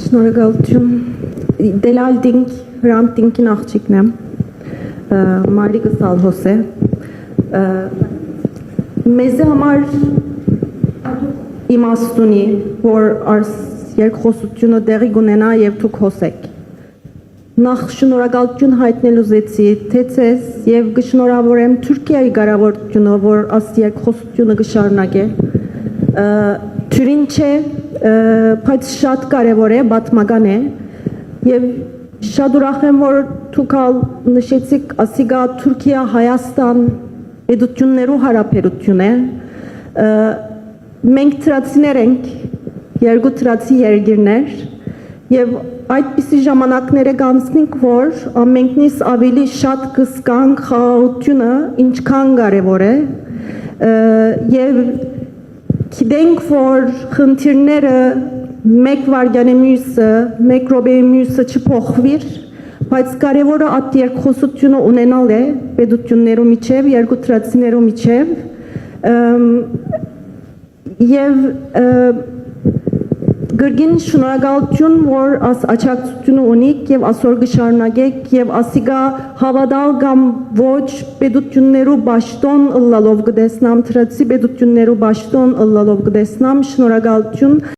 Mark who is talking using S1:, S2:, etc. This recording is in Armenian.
S1: Շնորհակալություն։ Դելալդինք հրանտինքի աղջիկն եմ։ Մարիկը Սալհոս է։ Մեզ համար իմաստունի, որ երկխոսությունը դեղի գունենա եւ դուք հոսեք։ Նախ շնորհակալություն հայտնել ուզեցի թե ցես եւ կշնորհավորեմ Թուրքիայի կառավարությունը, որ աս երկխոսությունը կշարունակե։ Թյուրին չէ, բայց շատ կարևոր է, պատմական է եւ շատ ուրախ եմ, որ դուք նշեցիք ասիգա Թուրքիա Հայաստան պետություններու հարաբերություն է։ Մենք թրացիներ ենք, երկու թրացի երկիրներ եւ այդպիսի ժամանակները կանցնենք, որ ամենքնից ավելի շատ կսկանք խաղաղությունը ինչքան կարևոր է եւ գիտենք, որ խնդիրները մեկ վայրկյանի մյուսը, մեկ րոպեի մյուսը չփոխվիր, բայց կարևորը այդ երկխոսությունը ունենալ է պետություններու միջև, երկու թրացիներու միջև եւ Գրգին շնորհակալություն, որ աս աչակցությունը ունիք եւ ասոր կշարունակեք եւ ասիգա հավատալ կամ ոչ պետություններու ճաշտոն ըլլալով կտեսնամ, թրացի պետություններու ճաշտոն ըլլալով կտեսնամ, շնորհակալություն